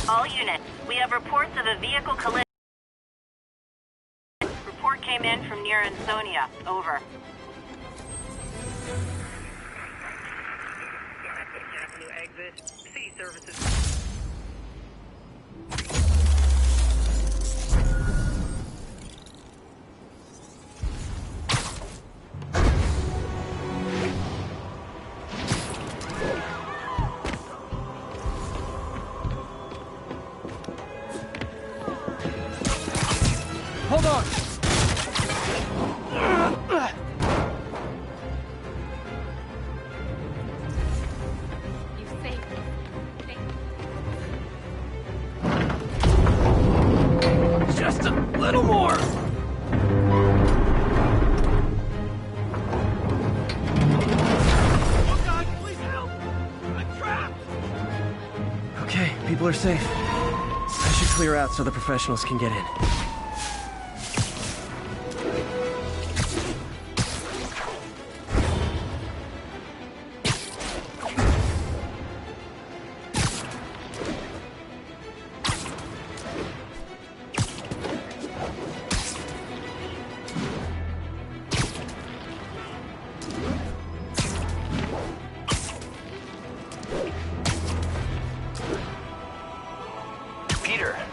All units, we have reports of a vehicle collision. Report came in from near Ansonia. Over. Avenue exit. C services. Hold on! You saved me. Just a little more! Oh God, please help! I'm trapped! Okay, people are safe. I should clear out so the professionals can get in.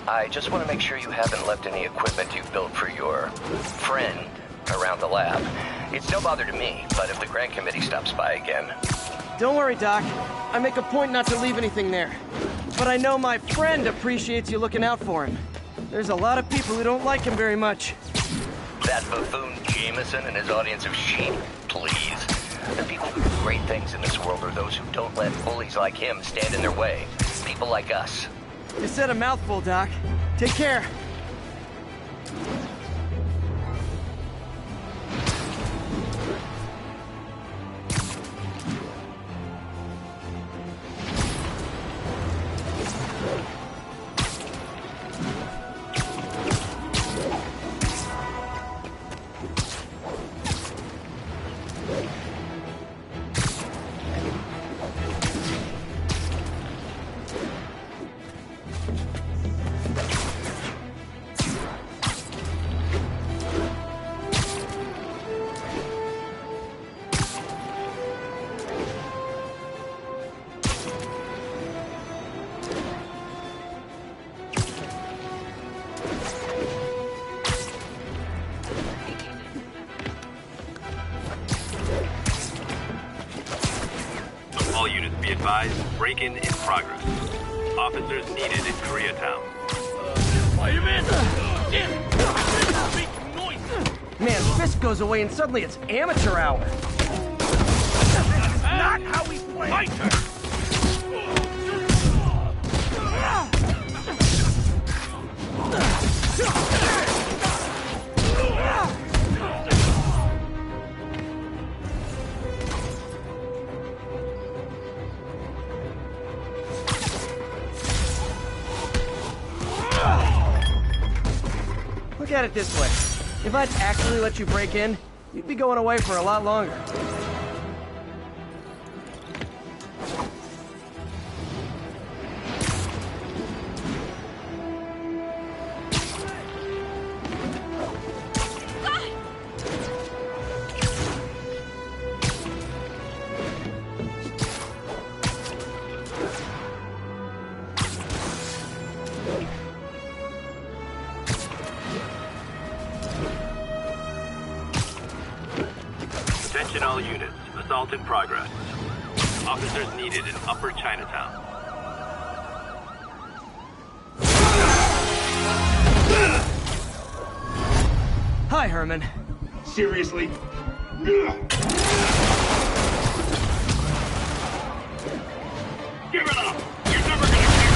I just want to make sure you haven't left any equipment you've built for your friend around the lab. It's no bother to me, but if the grant committee stops by again... Don't worry, Doc. I make a point not to leave anything there. But I know my friend appreciates you looking out for him. There's a lot of people who don't like him very much. That buffoon Jameson and his audience of sheep, please. The people who do great things in this world are those who don't let bullies like him stand in their way. People like us. You said a mouthful, Doc. Take care. All units be advised, break-in in progress. Officers needed in Koreatown. Fireman! Man, Fisk goes away and suddenly it's amateur hour. That's not how we play! Fighter! Look at it this way. If I'd actually let you break in, you'd be going away for a lot longer. Attention all units. Assault in progress. Officers needed in Upper Chinatown. Hi, Herman. Seriously? Give it up! You're never gonna catch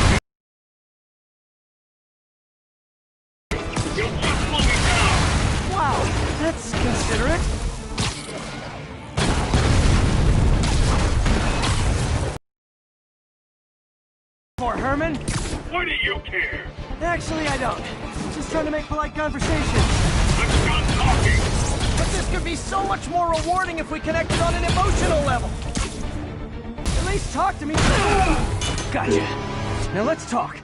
me! You'll just slow me down! Wow, that's considerate. For Herman? Why do you care? Actually, I don't. Just trying to make polite conversation. I'm done talking! But this could be so much more rewarding if we connected on an emotional level. At least talk to me. Gotcha. Now let's talk.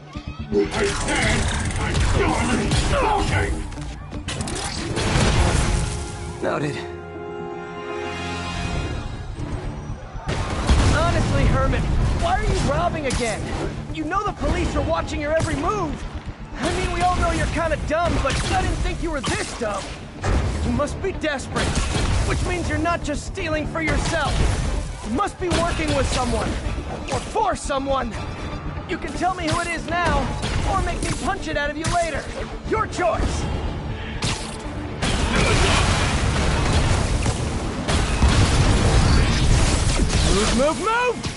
I said I'm done talking! Noted. Honestly, Herman, why are you robbing again? You know the police are watching your every move. I mean, we all know you're kind of dumb, but I didn't think you were this dumb. You must be desperate, which means you're not just stealing for yourself. You must be working with someone, or for someone. You can tell me who it is now, or make me punch it out of you later. Your choice. Move, move, move!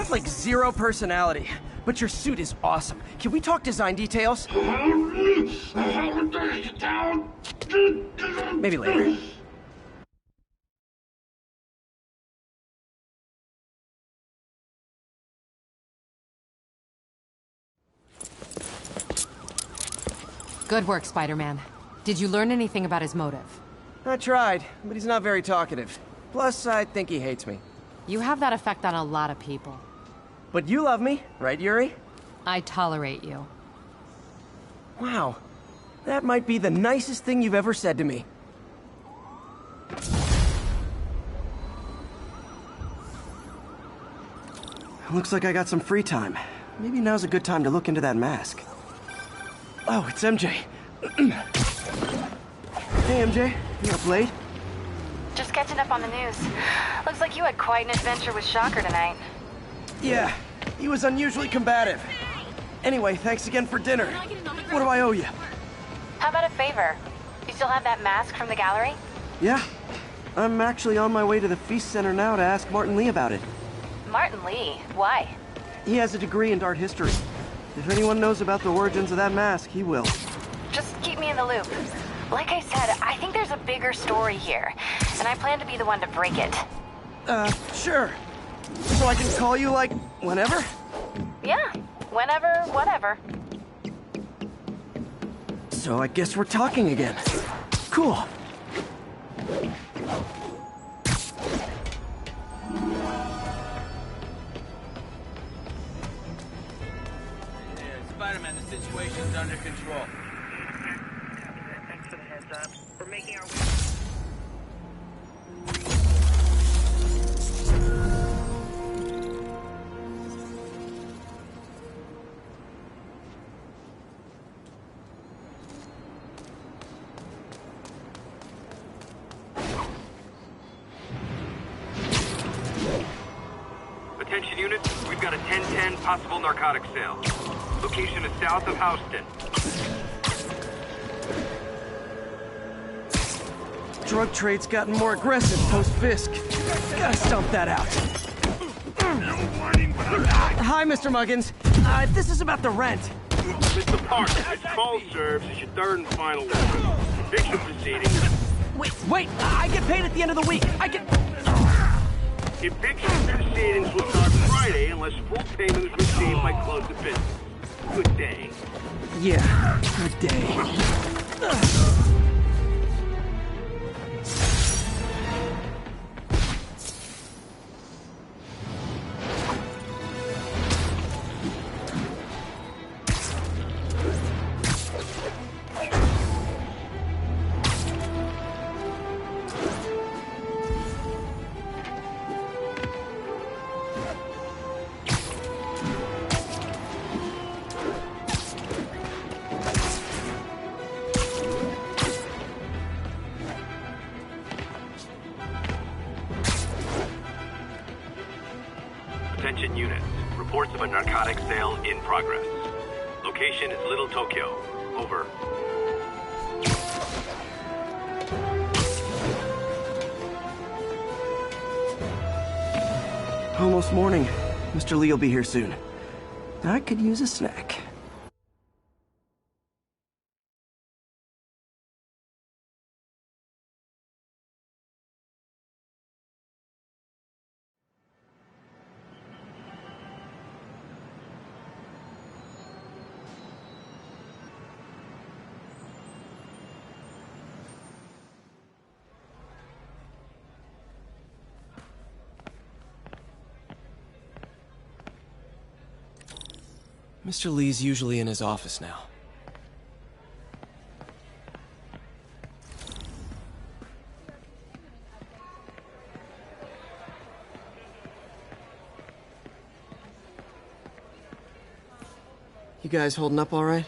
Like zero personality, but your suit is awesome. Can we talk design details? Maybe later. Good work, Spider-Man. Did you learn anything about his motive? I tried, but he's not very talkative. Plus, I think he hates me. You have that effect on a lot of people. But you love me, right, Yuri? I tolerate you. Wow. That might be the nicest thing you've ever said to me. Looks like I got some free time. Maybe now's a good time to look into that mask. Oh, it's MJ. Hey, MJ. You up late? Just catching up on the news. Looks like you had quite an adventure with Shocker tonight. Yeah, he was unusually combative. Anyway, thanks again for dinner. What do I owe you? How about a favor? You still have that mask from the gallery? Yeah. I'm actually on my way to the Feast Center now to ask Martin Lee about it. Martin Lee? Why? He has a degree in art history. If anyone knows about the origins of that mask, he will. Just keep me in the loop. Like I said, I think there's a bigger story here, and I plan to be the one to break it. Sure. So I can call you, like, whenever? Yeah, whenever, whatever. So I guess we're talking again. Cool. Spider-Man, the situation's under control. Thanks for the heads up. We're making our way. Attention units, we've got a 10-10 possible narcotic sale. Location is south of Houston. Drug trade's gotten more aggressive post-Fisk. Gotta stomp that out. Hi, Mr. Muggins. This is about the rent. Mr. Park, this call serves as your third and final warning. Eviction proceedings. Wait, I get paid at the end of the week. Eviction proceedings will start Friday unless full payment is received by close of business. Good day. Yeah, good day. Attention units. Reports of a narcotic sale in progress. Location is Little Tokyo. Over. Almost morning. Mr. Lee will be here soon. I could use a snack. Mr. Lee's usually in his office now. You guys holding up all right?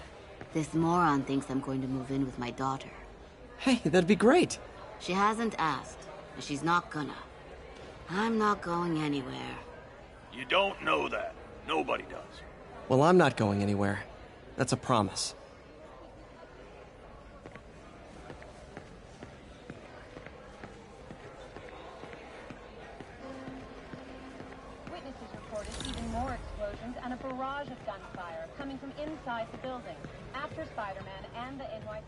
This moron thinks I'm going to move in with my daughter. Hey, that'd be great. She hasn't asked, and she's not gonna. I'm not going anywhere. You don't know that. Nobody does. Well, I'm not going anywhere. That's a promise. Witnesses reported even more explosions and a barrage of gunfire coming from inside the building after Spider-Man and the NYPD.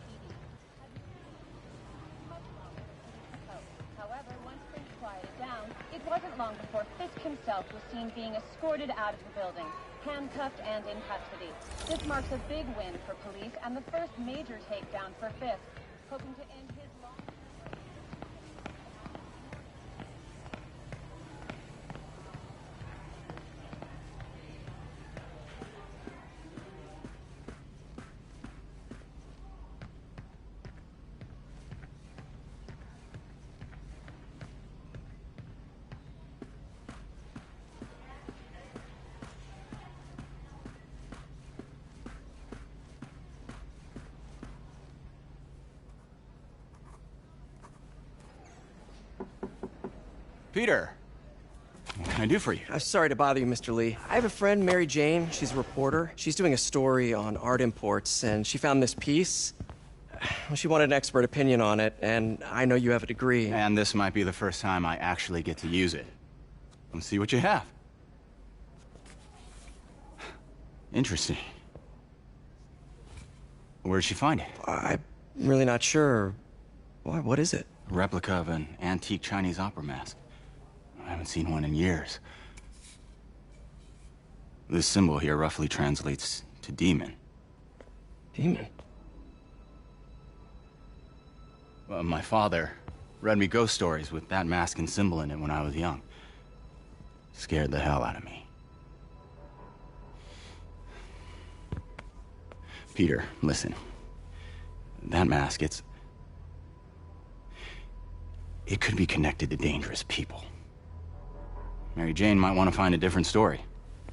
However, once things quieted down, it wasn't long before Fisk himself was seen being escorted out of the building, handcuffed and in custody. This marks a big win for police and the first major takedown for Fisk, hoping to end his long... Peter, what can I do for you? I'm sorry to bother you, Mr. Lee. I have a friend, Mary Jane. She's a reporter. She's doing a story on art imports, and she found this piece. Well, she wanted an expert opinion on it, and I know you have a degree. And this might be the first time I actually get to use it. Let's see what you have. Interesting. Where'd she find it? I'm really not sure. Why, what is it? A replica of an antique Chinese opera mask. I haven't seen one in years. This symbol here roughly translates to demon. Demon? Well, my father read me ghost stories with that mask and symbol in it when I was young. Scared the hell out of me. Peter, listen. That mask, it could be connected to dangerous people. Mary Jane might want to find a different story.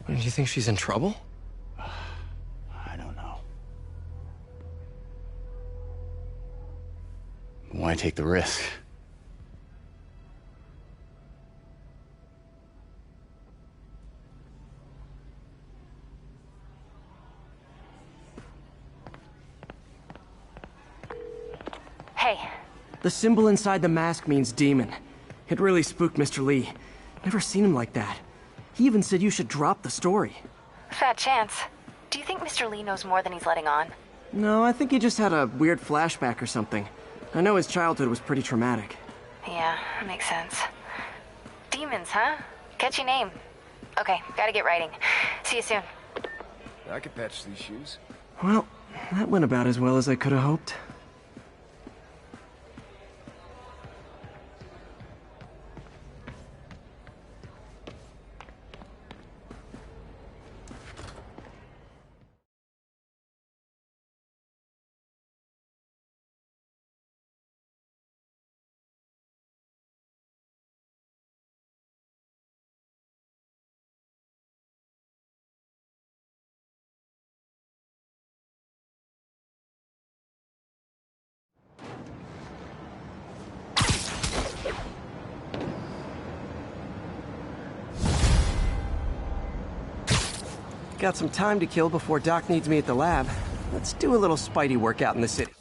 Do you think she's in trouble? I don't know. Why take the risk? Hey. The symbol inside the mask means demon. It really spooked Mr. Lee. Never seen him like that. He even said you should drop the story. Fat chance. Do you think Mr. Lee knows more than he's letting on? No, I think he just had a weird flashback or something. I know his childhood was pretty traumatic. Yeah, makes sense. Demons, huh? Catchy name. Okay, gotta get writing. See you soon. I could patch these shoes. Well, that went about as well as I could have hoped. Got some time to kill before Doc needs me at the lab. Let's do a little Spidey workout in the city.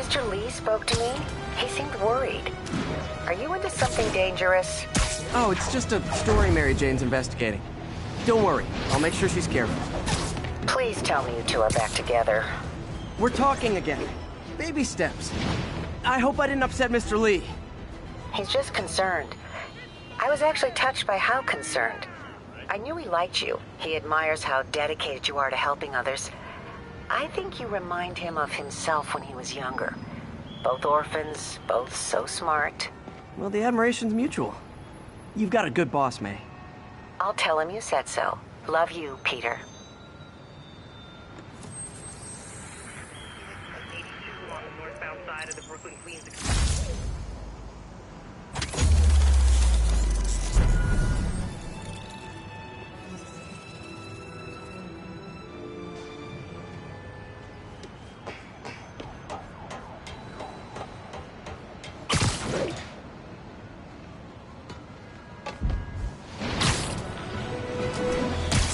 Mr. Lee spoke to me. He seemed worried. Are you into something dangerous? Oh, it's just a story Mary Jane's investigating. Don't worry, I'll make sure she's careful. Please tell me you two are back together. We're talking again. Baby steps. I hope I didn't upset Mr. Lee. He's just concerned. I was actually touched by how concerned. I knew he liked you. He admires how dedicated you are to helping others. I think you remind him of himself when he was younger. Both orphans, both so smart. Well, the admiration's mutual. You've got a good boss, May. I'll tell him you said so. Love you, Peter.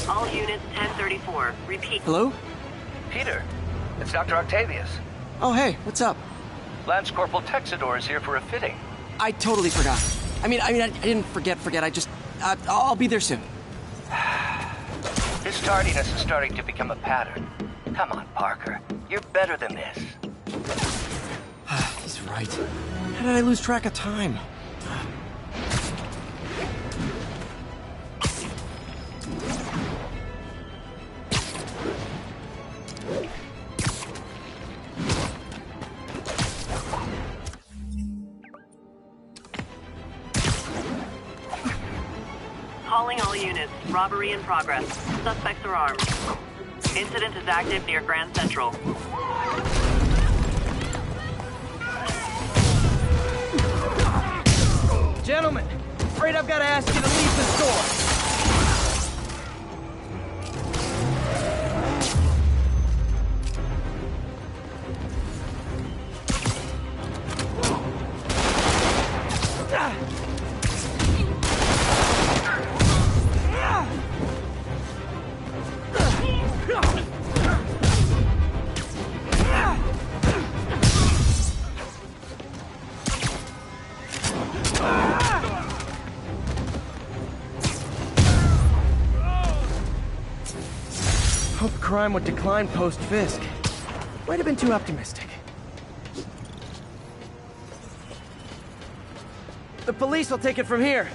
All units 1034. Repeat. Hello? Peter, it's Dr. Octavius. Oh, hey, what's up? Lance Corporal Texador is here for a fitting. I totally forgot. I didn't forget. I'll be there soon. His tardiness is starting to become a pattern. Come on, Parker. You're better than this. He's right. How did I lose track of time? Calling all units. Robbery in progress. Suspects are armed. Incident is active near Grand Central. Gentlemen, afraid I've got to ask you to leave the store. Hope crime would decline post-Fisk. Might have been too optimistic. The police will take it from here.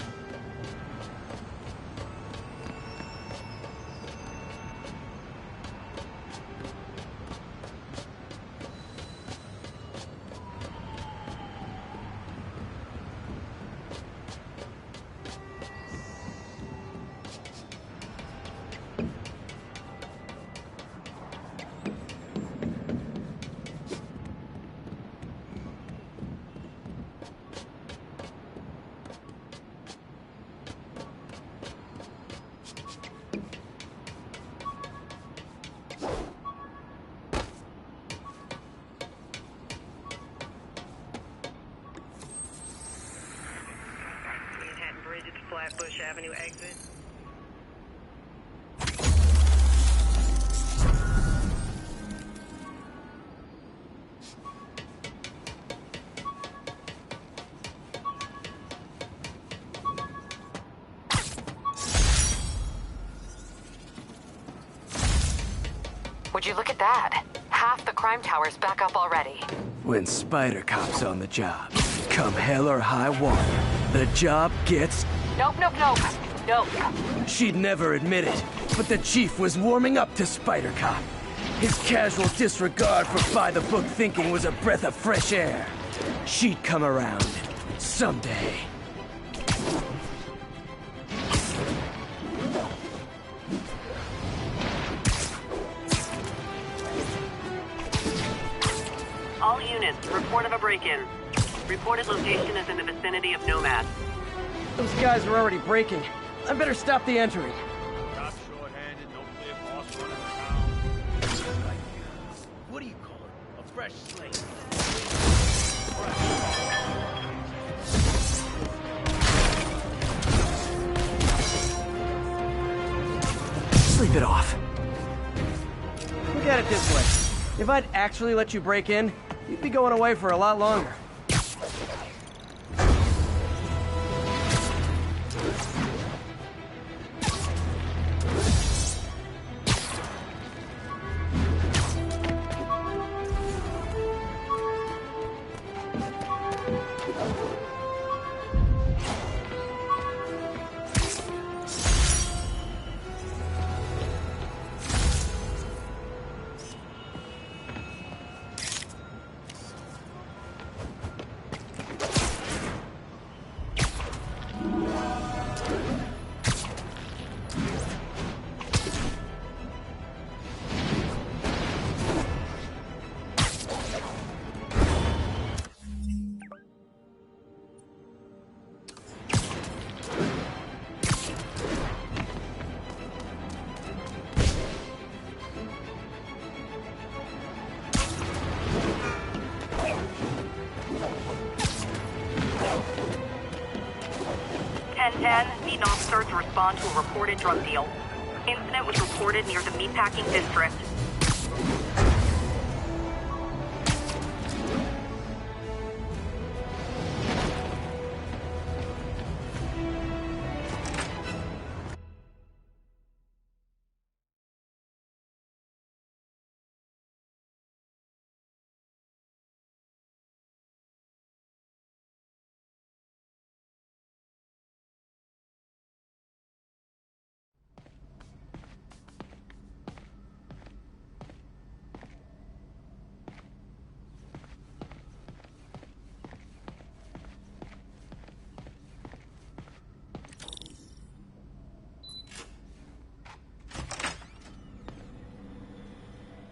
Flatbush Avenue exit. Would you look at that? Half the crime tower's back up already. When Spider Cop's on the job, come hell or high water, the job gets... Nope. She'd never admit it, but the chief was warming up to Spider Cop. His casual disregard for by-the-book thinking was a breath of fresh air. She'd come around someday. All units, report of a break-in. Reported location is in the vicinity of Nomad. Those guys are already breaking. I better stop the entering. Top short-handed, no clear boss running around. What do you call it? A fresh slate. Sleep it off. Look at it this way. If I'd actually let you break in, you'd be going away for a lot longer. Need an officer to respond to a reported drug deal. Incident was reported near the meatpacking district.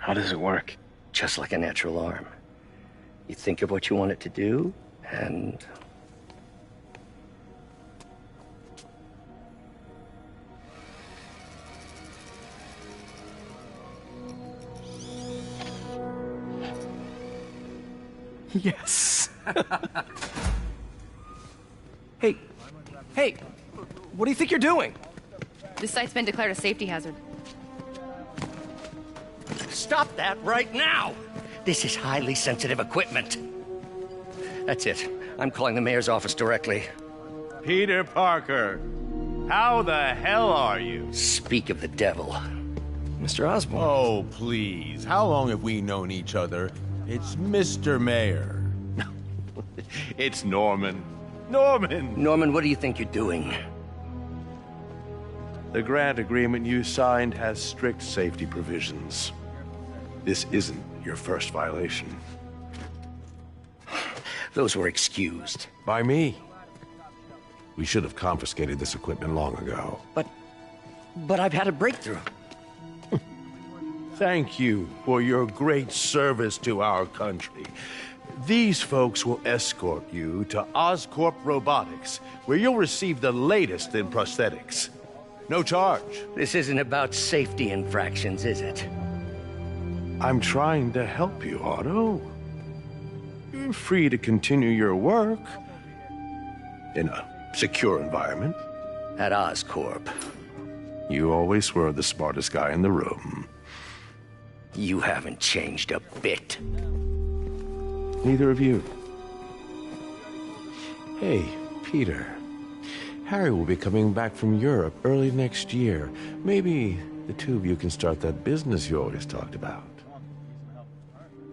How does it work? Just like a natural arm. You think of what you want it to do, and... Yes. Hey, what do you think you're doing? This site's been declared a safety hazard. Stop that right now! This is highly sensitive equipment. That's it. I'm calling the mayor's office directly. Peter Parker, how the hell are you? Speak of the devil. Mr. Osborn. Oh, please. How long have we known each other? It's Mr. Mayor. It's Norman. Norman! Norman, what do you think you're doing? The grant agreement you signed has strict safety provisions. This isn't your first violation. Those were excused. By me. We should have confiscated this equipment long ago. But I've had a breakthrough. Thank you for your great service to our country. These folks will escort you to Oscorp Robotics, where you'll receive the latest in prosthetics. No charge. This isn't about safety infractions, is it? I'm trying to help you, Otto. You're free to continue your work in a secure environment. At Oscorp. You always were the smartest guy in the room. You haven't changed a bit. Neither of you. Hey, Peter. Harry will be coming back from Europe early next year. Maybe the two of you can start that business you always talked about.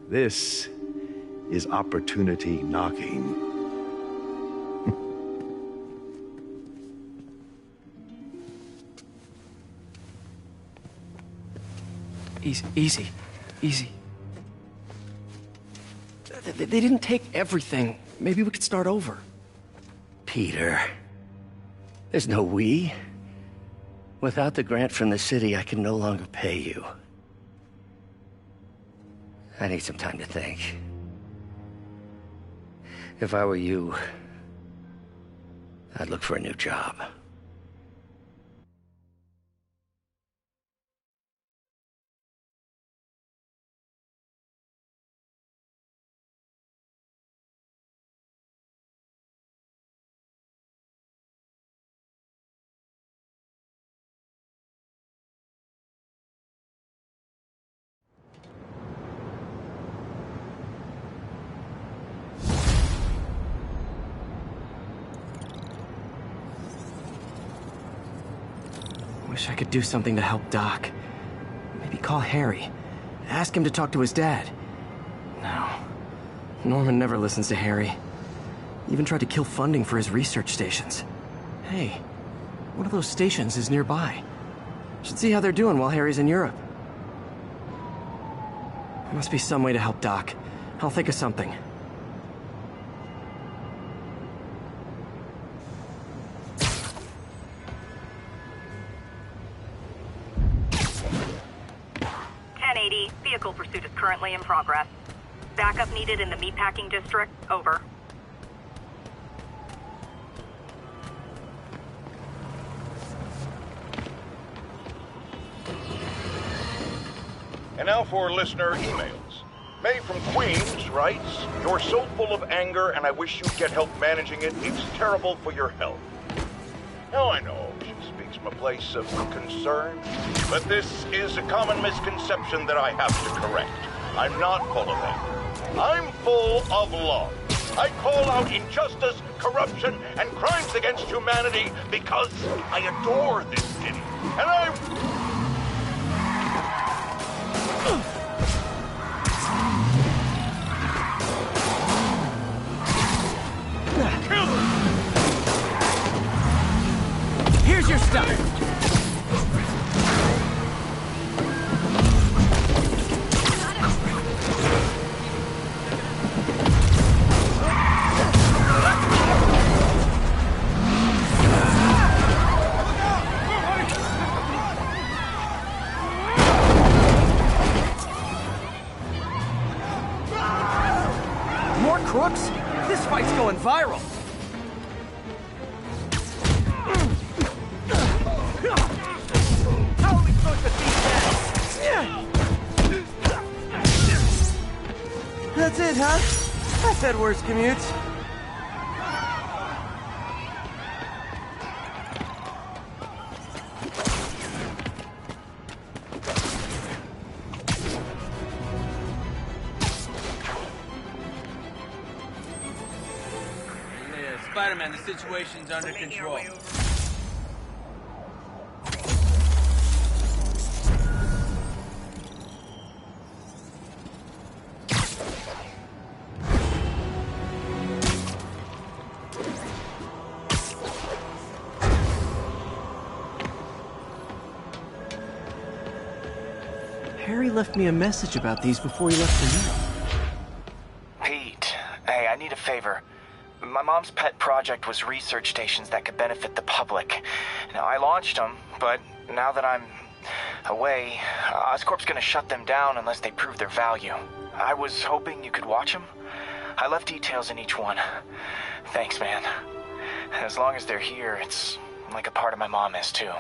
This is opportunity knocking. Easy. They didn't take everything. Maybe we could start over. Peter, there's no we. Without the grant from the city, I can no longer pay you. I need some time to think. If I were you, I'd look for a new job. Wish I could do something to help Doc. Maybe call Harry. Ask him to talk to his dad. No. Norman never listens to Harry. Even tried to kill funding for his research stations. Hey, one of those stations is nearby. Should see how they're doing while Harry's in Europe. There must be some way to help Doc. I'll think of something. Vehicle pursuit is currently in progress. Backup needed in the meatpacking district. Over. And now for listener emails. May from Queens writes, "You're so full of anger and I wish you'd get help managing it. It's terrible for your health." Now I know she speaks from a place of concern, but this is a common misconception that I have to correct. I'm not full of anger. I'm full of love. I call out injustice, corruption, and crimes against humanity because I adore this city. And I... Kill him! Here's your stuff! More crooks? This fight's going viral! How are we supposed to beat that? That's it, huh? I've had worse commutes. Spider-Man, the situation's under control. Harry left me a message about these before he left for Europe. Pete, hey, I need a favor. My mom's pet project was research stations that could benefit the public. Now, I launched them, but now that I'm away, Oscorp's gonna shut them down unless they prove their value. I was hoping you could watch them. I left details in each one. Thanks, man. As long as they're here, it's like a part of my mom is, too.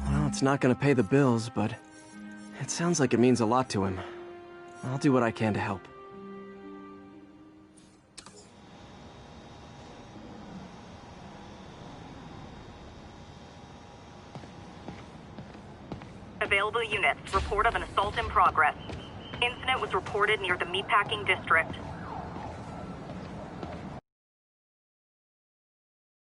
Well, it's not gonna pay the bills, but it sounds like it means a lot to him. I'll do what I can to help. Available units. Report of an assault in progress. Incident was reported near the meatpacking district.